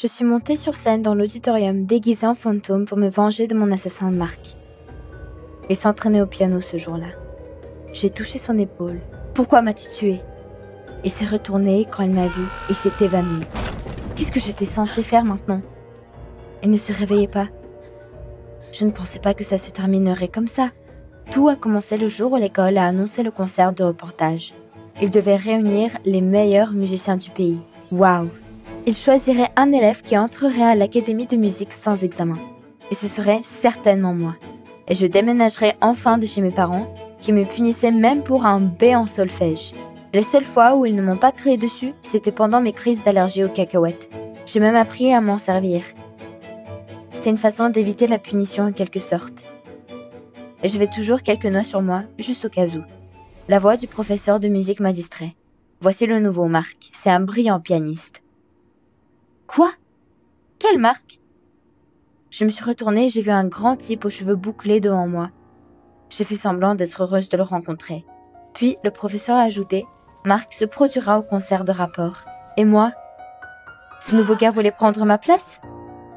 Je suis montée sur scène dans l'auditorium déguisée en fantôme pour me venger de mon assassin Marc. Il s'entraînait au piano ce jour-là. J'ai touché son épaule. « Pourquoi m'as-tu tué ?» Il s'est retourné quand il m'a vu et s'est évanoui. Qu'est-ce que j'étais censée faire maintenant? Il ne se réveillait pas. Je ne pensais pas que ça se terminerait comme ça. Tout a commencé le jour où l'école a annoncé le concert de reportage. Il devait réunir les meilleurs musiciens du pays. Waouh! Il choisirait un élève qui entrerait à l'académie de musique sans examen. Et ce serait certainement moi. Et je déménagerais enfin de chez mes parents, qui me punissaient même pour un B en solfège. Les seules fois où ils ne m'ont pas crié dessus, c'était pendant mes crises d'allergie aux cacahuètes. J'ai même appris à m'en servir. C'est une façon d'éviter la punition en quelque sorte. Et j'avais toujours quelques noix sur moi, juste au cas où. La voix du professeur de musique m'a distrait. Voici le nouveau Marc, c'est un brillant pianiste. Quoi? Quel Marc? Je me suis retournée et j'ai vu un grand type aux cheveux bouclés devant moi. J'ai fait semblant d'être heureuse de le rencontrer. Puis le professeur a ajouté, Marc se produira au concert de rapport. Et moi? Ce nouveau gars voulait prendre ma place?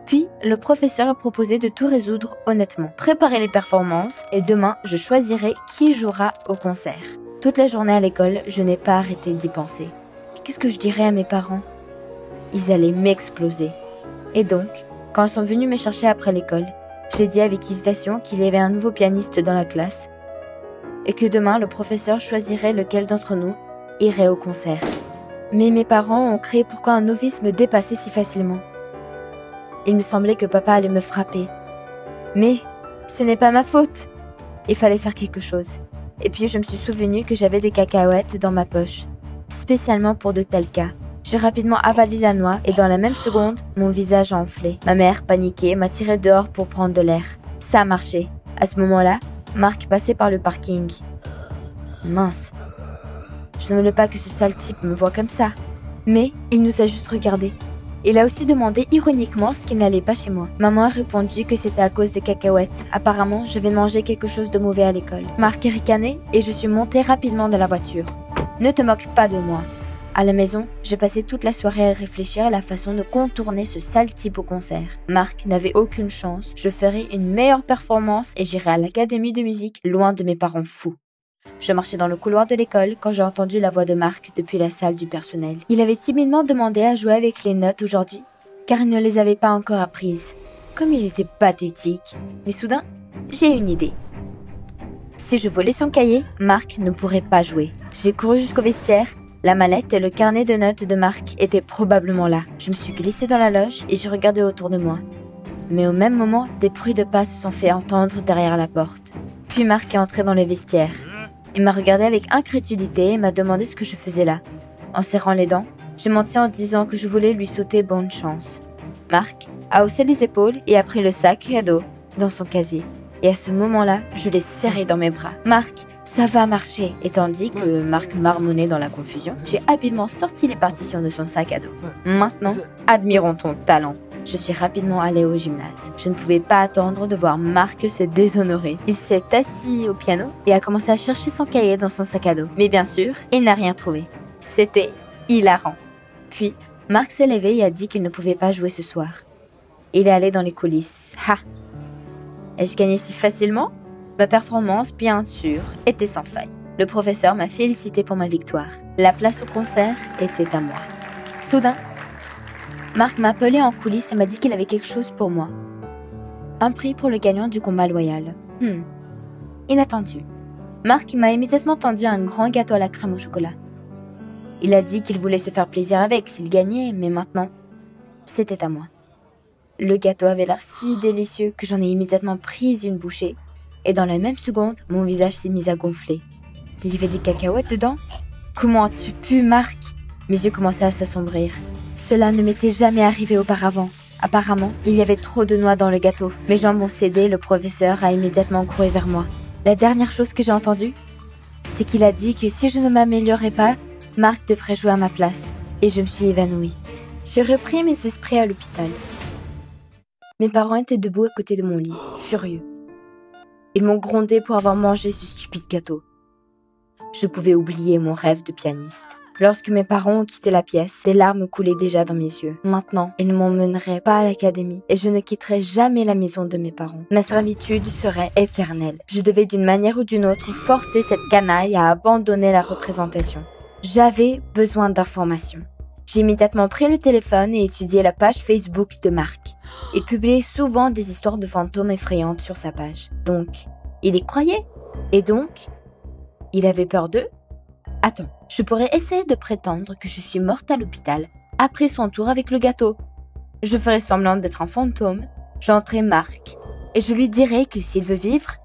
Puis, le professeur a proposé de tout résoudre honnêtement. Préparer les performances et demain, je choisirai qui jouera au concert. Toute la journée à l'école, je n'ai pas arrêté d'y penser. Qu'est-ce que je dirais à mes parents? Ils allaient m'exploser. Et donc, quand ils sont venus me chercher après l'école, j'ai dit avec hésitation qu'il y avait un nouveau pianiste dans la classe et que demain, le professeur choisirait lequel d'entre nous irait au concert. Mais mes parents ont crié pourquoi un novice me dépassait si facilement. Il me semblait que papa allait me frapper. Mais ce n'est pas ma faute. Il fallait faire quelque chose. Et puis je me suis souvenu que j'avais des cacahuètes dans ma poche, spécialement pour de tels cas. J'ai rapidement avalé la noix et dans la même seconde, mon visage a enflé. Ma mère, paniquée, m'a tiré dehors pour prendre de l'air. Ça a marché. À ce moment-là, Marc passait par le parking. Mince. Je ne voulais pas que ce sale type me voie comme ça. Mais il nous a juste regardés. Il a aussi demandé ironiquement ce qui n'allait pas chez moi. Maman a répondu que c'était à cause des cacahuètes. Apparemment, j'avais mangé quelque chose de mauvais à l'école. Marc a ricané et je suis montée rapidement dans la voiture. Ne te moque pas de moi. À la maison, j'ai passé toute la soirée à réfléchir à la façon de contourner ce sale type au concert. Marc n'avait aucune chance. Je ferai une meilleure performance et j'irai à l'académie de musique, loin de mes parents fous. Je marchais dans le couloir de l'école quand j'ai entendu la voix de Marc depuis la salle du personnel. Il avait timidement demandé à jouer avec les notes aujourd'hui, car il ne les avait pas encore apprises. Comme il était pathétique. Mais soudain, j'ai une idée. Si je volais son cahier, Marc ne pourrait pas jouer. J'ai couru jusqu'au vestiaire. La mallette et le carnet de notes de Marc étaient probablement là. Je me suis glissée dans la loge et j'ai regardé autour de moi. Mais au même moment, des bruits de pas se sont fait entendre derrière la porte. Puis Marc est entré dans le vestiaire. Il m'a regardé avec incrédulité et m'a demandé ce que je faisais là. En serrant les dents, j'ai menti en disant que je voulais lui souhaiter bonne chance. Marc a haussé les épaules et a pris le sac à dos dans son casier. Et à ce moment-là, je l'ai serré dans mes bras. « Marc, ça va marcher !» Et tandis que Marc marmonnait dans la confusion, j'ai habilement sorti les partitions de son sac à dos. Maintenant, admirons ton talent. Je suis rapidement allée au gymnase. Je ne pouvais pas attendre de voir Marc se déshonorer. Il s'est assis au piano et a commencé à chercher son cahier dans son sac à dos. Mais bien sûr, il n'a rien trouvé. C'était hilarant. Puis, Marc s'est levé et a dit qu'il ne pouvait pas jouer ce soir. Il est allé dans les coulisses. Ha! Ai-je gagné si facilement? Ma performance, bien sûr, était sans faille. Le professeur m'a félicité pour ma victoire. La place au concert était à moi. Soudain, Marc m'a appelé en coulisses et m'a dit qu'il avait quelque chose pour moi. Un prix pour le gagnant du combat loyal. Inattendu. Marc m'a immédiatement tendu un grand gâteau à la crème au chocolat. Il a dit qu'il voulait se faire plaisir avec s'il gagnait, mais maintenant, c'était à moi. Le gâteau avait l'air si délicieux que j'en ai immédiatement pris une bouchée, et dans la même seconde, mon visage s'est mis à gonfler. Il y avait des cacahuètes dedans? Comment as-tu pu, Marc? Mes yeux commençaient à s'assombrir. Cela ne m'était jamais arrivé auparavant. Apparemment, il y avait trop de noix dans le gâteau. Mes jambes ont cédé, le professeur a immédiatement couru vers moi. La dernière chose que j'ai entendue, c'est qu'il a dit que si je ne m'améliorais pas, Marc devrait jouer à ma place. Et je me suis évanouie. J'ai repris mes esprits à l'hôpital. Mes parents étaient debout à côté de mon lit, furieux. Ils m'ont grondé pour avoir mangé ce stupide gâteau. Je pouvais oublier mon rêve de pianiste. Lorsque mes parents ont quitté la pièce, des larmes coulaient déjà dans mes yeux. Maintenant, ils ne m'emmèneraient pas à l'académie et je ne quitterais jamais la maison de mes parents. Ma servitude serait éternelle. Je devais d'une manière ou d'une autre forcer cette canaille à abandonner la représentation. J'avais besoin d'informations. J'ai immédiatement pris le téléphone et étudié la page Facebook de Marc. Il publiait souvent des histoires de fantômes effrayantes sur sa page. Donc, il y croyait. Et donc, il avait peur d'eux? Attends, je pourrais essayer de prétendre que je suis morte à l'hôpital après son tour avec le gâteau. Je ferai semblant d'être un fantôme, j'entrerai Marc et je lui dirai que s'il veut vivre,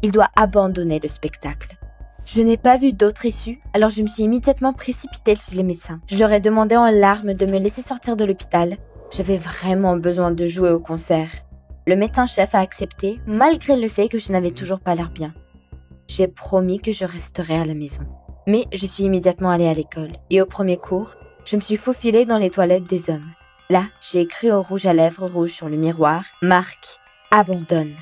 il doit abandonner le spectacle. Je n'ai pas vu d'autre issue, alors je me suis immédiatement précipitée chez les médecins. Je leur ai demandé en larmes de me laisser sortir de l'hôpital. J'avais vraiment besoin de jouer au concert. Le médecin-chef a accepté, malgré le fait que je n'avais toujours pas l'air bien. J'ai promis que je resterais à la maison. Mais je suis immédiatement allée à l'école. Et au premier cours, je me suis faufilée dans les toilettes des hommes. Là, j'ai écrit au rouge à lèvres rouge sur le miroir « Marc, abandonne ».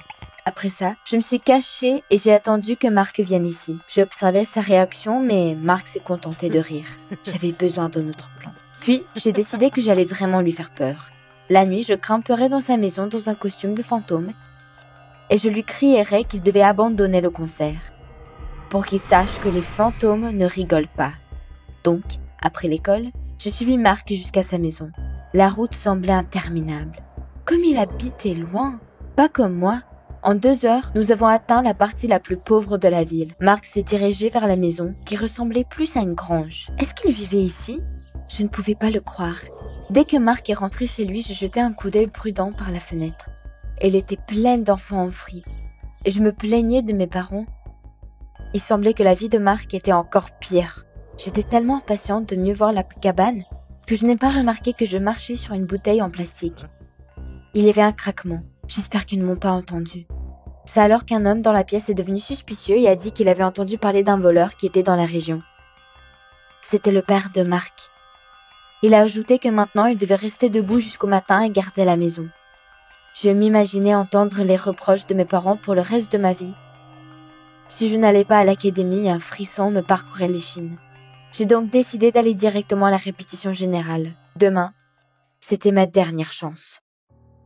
Après ça, je me suis cachée et j'ai attendu que Marc vienne ici. J'ai observé sa réaction, mais Marc s'est contenté de rire. J'avais besoin d'un autre plan. Puis, j'ai décidé que j'allais vraiment lui faire peur. La nuit, je grimperais dans sa maison dans un costume de fantôme et je lui crierais qu'il devait abandonner le concert pour qu'il sache que les fantômes ne rigolent pas. Donc, après l'école, j'ai suivi Marc jusqu'à sa maison. La route semblait interminable. Comme il habitait loin, pas comme moi. En 2 heures, nous avons atteint la partie la plus pauvre de la ville. Marc s'est dirigé vers la maison, qui ressemblait plus à une grange. Est-ce qu'il vivait ici? Je ne pouvais pas le croire. Dès que Marc est rentré chez lui, j'ai jeté un coup d'œil prudent par la fenêtre. Elle était pleine d'enfants en fripe. Et je me plaignais de mes parents. Il semblait que la vie de Marc était encore pire. J'étais tellement impatiente de mieux voir la cabane que je n'ai pas remarqué que je marchais sur une bouteille en plastique. Il y avait un craquement. J'espère qu'ils ne m'ont pas entendu. C'est alors qu'un homme dans la pièce est devenu suspicieux et a dit qu'il avait entendu parler d'un voleur qui était dans la région. C'était le père de Marc. Il a ajouté que maintenant il devait rester debout jusqu'au matin et garder la maison. Je m'imaginais entendre les reproches de mes parents pour le reste de ma vie. Si je n'allais pas à l'académie, un frisson me parcourait l'échine. J'ai donc décidé d'aller directement à la répétition générale. Demain, c'était ma dernière chance.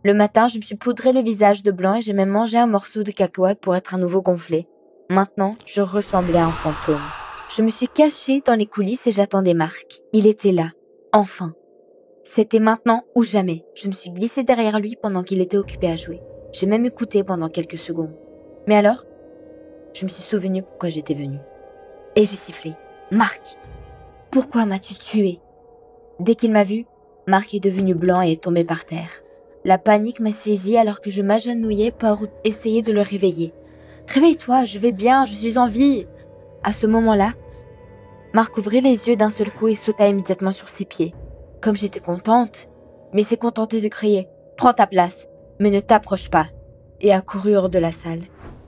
Le matin, je me suis poudré le visage de blanc et j'ai même mangé un morceau de cacahuète pour être à nouveau gonflé. Maintenant, je ressemblais à un fantôme. Je me suis cachée dans les coulisses et j'attendais Marc. Il était là. Enfin. C'était maintenant ou jamais. Je me suis glissée derrière lui pendant qu'il était occupé à jouer. J'ai même écouté pendant quelques secondes. Mais alors, je me suis souvenue pourquoi j'étais venue. Et j'ai sifflé. « Marc, pourquoi m'as-tu tué ?» Dès qu'il m'a vu, Marc est devenu blanc et est tombé par terre. La panique m'a saisie alors que je m'agenouillais pour essayer de le réveiller. « Réveille-toi, je vais bien, je suis en vie !» À ce moment-là, Marc ouvrit les yeux d'un seul coup et sauta immédiatement sur ses pieds. Comme j'étais contente, mais s'est contenté de crier « Prends ta place, mais ne t'approche pas !» et a couru hors de la salle.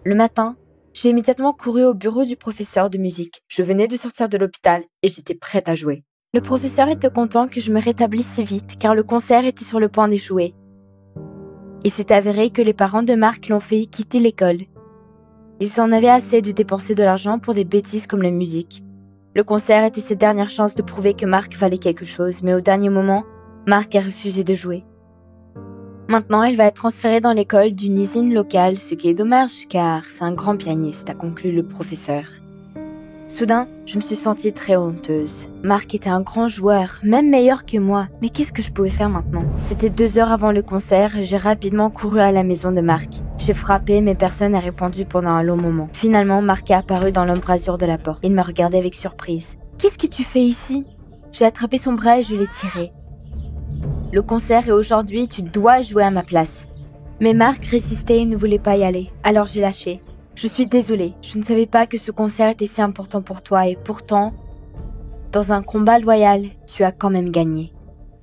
Le matin, j'ai immédiatement couru au bureau du professeur de musique. Je venais de sortir de l'hôpital et j'étais prête à jouer. Le professeur était content que je me rétablisse si vite car le concert était sur le point d'échouer. Il s'est avéré que les parents de Marc l'ont fait quitter l'école. Ils en avaient assez de dépenser de l'argent pour des bêtises comme la musique. Le concert était ses dernières chances de prouver que Marc valait quelque chose, mais au dernier moment, Marc a refusé de jouer. Maintenant, il va être transféré dans l'école d'une usine locale, ce qui est dommage car c'est un grand pianiste, a conclu le professeur. Soudain, je me suis sentie très honteuse. Marc était un grand joueur, même meilleur que moi. Mais qu'est-ce que je pouvais faire maintenant? C'était 2 heures avant le concert et j'ai rapidement couru à la maison de Marc. J'ai frappé, mais personne n'a répondu pendant un long moment. Finalement, Marc est apparu dans l'embrasure de la porte. Il m'a regardé avec surprise. « Qu'est-ce que tu fais ici ?» J'ai attrapé son bras et je l'ai tiré. « Le concert est aujourd'hui, tu dois jouer à ma place. » Mais Marc résistait et ne voulait pas y aller. Alors j'ai lâché. Je suis désolée, je ne savais pas que ce concert était si important pour toi et pourtant, dans un combat loyal, tu as quand même gagné.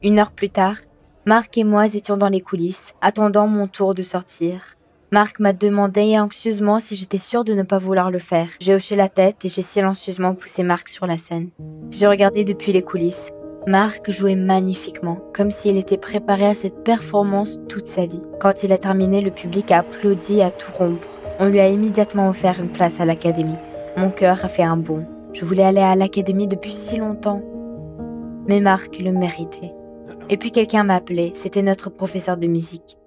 1 heure plus tard, Marc et moi étions dans les coulisses, attendant mon tour de sortir. Marc m'a demandé anxieusement si j'étais sûre de ne pas vouloir le faire. J'ai hoché la tête et j'ai silencieusement poussé Marc sur la scène. J'ai regardé depuis les coulisses. Marc jouait magnifiquement, comme s'il était préparé à cette performance toute sa vie. Quand il a terminé, le public a applaudi à tout rompre. On lui a immédiatement offert une place à l'académie. Mon cœur a fait un bond. Je voulais aller à l'académie depuis si longtemps. Mais Marc le méritait. Et puis quelqu'un m'a appelé, c'était notre professeur de musique.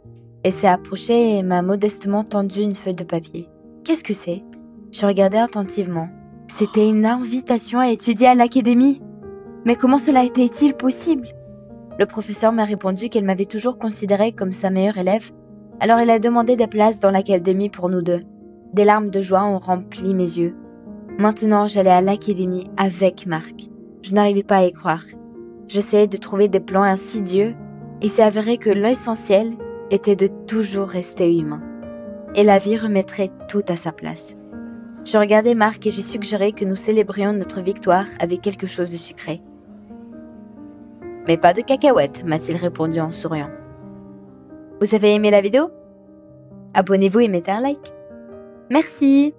Elle s'est approchée et m'a modestement tendu une feuille de papier. Qu'est-ce que c'est? Je regardais attentivement. C'était une invitation à étudier à l'académie. Mais comment cela était-il possible? Le professeur m'a répondu qu'elle m'avait toujours considérée comme sa meilleure élève, alors il a demandé des places dans l'académie pour nous deux. Des larmes de joie ont rempli mes yeux. Maintenant, j'allais à l'académie avec Marc. Je n'arrivais pas à y croire. J'essayais de trouver des plans insidieux, et s'est avéré que l'essentiel était de toujours rester humain. Et la vie remettrait tout à sa place. Je regardais Marc et j'ai suggéré que nous célébrions notre victoire avec quelque chose de sucré. « Mais pas de cacahuètes », m'a-t-il répondu en souriant. Vous avez aimé la vidéo? Abonnez-vous et mettez un like. Merci.